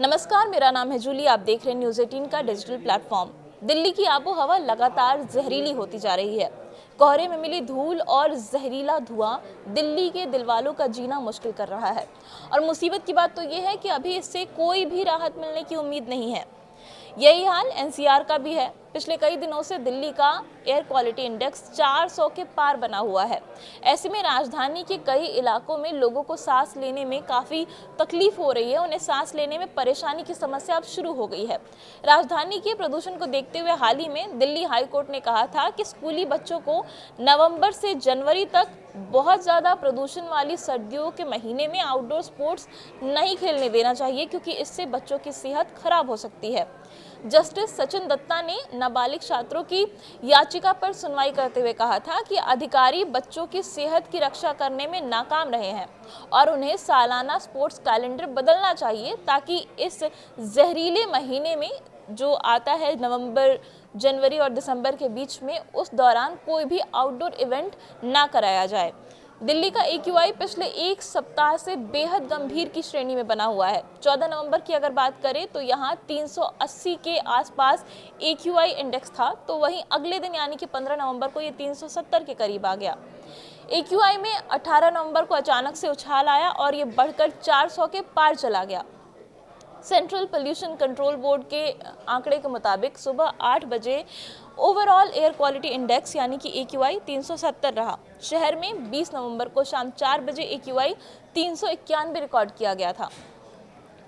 नमस्कार, मेरा नाम है जूली। आप देख रहे हैं न्यूज़ 18 का डिजिटल प्लेटफॉर्म। दिल्ली की आबो हवा लगातार जहरीली होती जा रही है। कोहरे में मिली धूल और जहरीला धुआं दिल्ली के दिलवालों का जीना मुश्किल कर रहा है। और मुसीबत की बात तो ये है कि अभी इससे कोई भी राहत मिलने की उम्मीद नहीं है। यही हाल एनसीआर का भी है। पिछले कई दिनों से दिल्ली का एयर क्वालिटी इंडेक्स 400 के पार बना हुआ है। ऐसे में राजधानी के कई इलाकों में लोगों को सांस लेने में काफ़ी तकलीफ हो रही है। उन्हें सांस लेने में परेशानी की समस्या अब शुरू हो गई है। राजधानी के प्रदूषण को देखते हुए हाल ही में दिल्ली हाई कोर्ट ने कहा था कि स्कूली बच्चों को नवंबर से जनवरी तक बहुत ज़्यादा प्रदूषण वाली सर्दियों के महीने में आउटडोर स्पोर्ट्स नहीं खेलने देना चाहिए, क्योंकि इससे बच्चों की सेहत खराब हो सकती है। जस्टिस सचिन दत्ता ने नाबालिग छात्रों की याचिका पर सुनवाई करते हुए कहा था कि अधिकारी बच्चों की सेहत की रक्षा करने में नाकाम रहे हैं और उन्हें सालाना स्पोर्ट्स कैलेंडर बदलना चाहिए, ताकि इस जहरीले महीने में जो आता है नवंबर, जनवरी और दिसंबर के बीच में, उस दौरान कोई भी आउटडोर इवेंट ना कराया जाए। दिल्ली का AQI पिछले एक सप्ताह से बेहद गंभीर की श्रेणी में बना हुआ है। 14 नवंबर की अगर बात करें तो यहाँ 380 के आसपास AQI इंडेक्स था, तो वहीं अगले दिन यानी कि 15 नवंबर को ये 370 के करीब आ गया। AQI में 18 नवंबर को अचानक से उछाल आया और ये बढ़कर 400 के पार चला गया। सेंट्रल पोल्यूशन कंट्रोल बोर्ड के आंकड़े के मुताबिक सुबह 8 बजे ओवरऑल एयर क्वालिटी इंडेक्स यानी कि AQI 370 रहा। शहर में 20 नवंबर को शाम 4 बजे AQI 391 रिकॉर्ड किया गया था।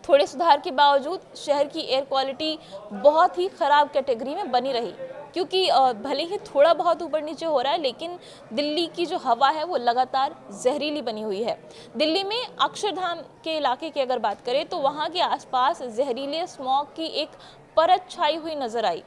थोड़े सुधार के बावजूद शहर की एयर क्वालिटी बहुत ही ख़राब कैटेगरी में बनी रही, क्योंकि भले ही थोड़ा बहुत ऊपर नीचे हो रहा है, लेकिन दिल्ली की जो हवा है वो लगातार जहरीली बनी हुई है। दिल्ली में अक्षरधाम के इलाके की अगर बात करें तो वहाँ के आसपास जहरीले स्मॉग की एक परत छाई हुई नजर आई।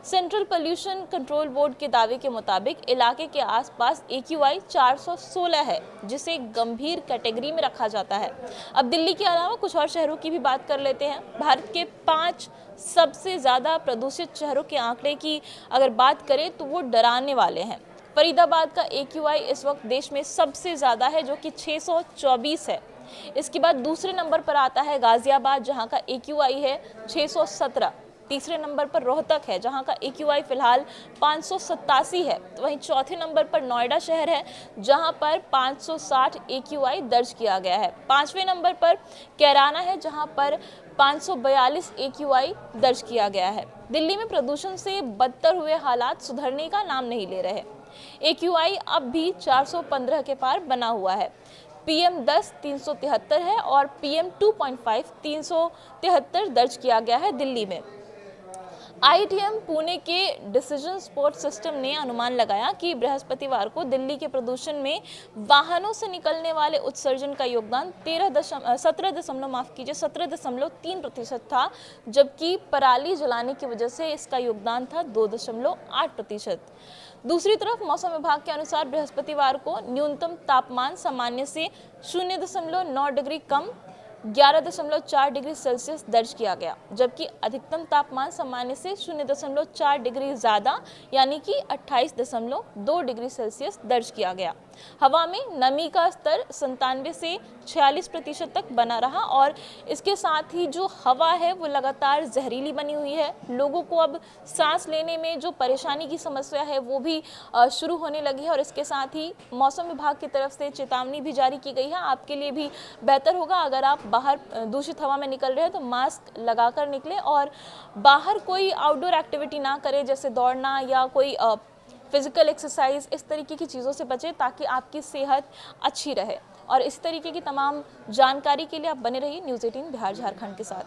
सेंट्रल पोल्यूशन कंट्रोल बोर्ड के दावे के मुताबिक इलाके के आसपास AQI 416 है, जिसे गंभीर कैटेगरी में रखा जाता है। अब दिल्ली के अलावा कुछ और शहरों की भी बात कर लेते हैं। भारत के 5 सबसे ज़्यादा प्रदूषित शहरों के आंकड़े की अगर बात करें तो वो डराने वाले हैं। फरीदाबाद का AQI इस वक्त देश में सबसे ज़्यादा है, जो कि 624 है। इसके बाद दूसरे नंबर पर आता है गाजियाबाद, जहाँ का AQI है 617। तीसरे नंबर पर रोहतक है, जहां का AQI फिलहाल 587 है। तो वहीं चौथे नंबर पर नोएडा शहर है, जहां पर 560 AQI दर्ज किया गया है। पांचवें नंबर पर कैराना है, जहां पर 542 AQI दर्ज किया गया है। दिल्ली में प्रदूषण से बदतर हुए हालात सुधरने का नाम नहीं ले रहे। AQI अब भी 415 के पार बना हुआ है। PM10 373 है और PM2.5 373 दर्ज किया गया है दिल्ली में। IITM पुणे के डिसीजन सपोर्ट सिस्टम ने अनुमान लगाया कि बृहस्पतिवार को दिल्ली के प्रदूषण में वाहनों से निकलने वाले उत्सर्जन का योगदान 17.3% था, जबकि पराली जलाने की वजह से इसका योगदान था 2.8%। दूसरी तरफ मौसम विभाग के अनुसार बृहस्पतिवार को न्यूनतम तापमान सामान्य से 0.9 डिग्री कम 11.4 डिग्री सेल्सियस दर्ज किया गया, जबकि अधिकतम तापमान सामान्य से 0.4 डिग्री ज़्यादा यानी कि 28.2 डिग्री सेल्सियस दर्ज किया गया। हवा में नमी का स्तर 97 से 46% तक बना रहा और इसके साथ ही जो हवा है वो लगातार जहरीली बनी हुई है। लोगों को अब सांस लेने में जो परेशानी की समस्या है वो भी शुरू होने लगी है और इसके साथ ही मौसम विभाग की तरफ से चेतावनी भी जारी की गई है। आपके लिए भी बेहतर होगा अगर आप बाहर दूषित हवा में निकल रहे हैं तो मास्क लगाकर निकलें और बाहर कोई आउटडोर एक्टिविटी ना करें, जैसे दौड़ना या कोई फिजिकल एक्सरसाइज, इस तरीके की चीज़ों से बचें ताकि आपकी सेहत अच्छी रहे। और इस तरीके की तमाम जानकारी के लिए आप बने रहिए न्यूज़ 18 बिहार झारखंड के साथ।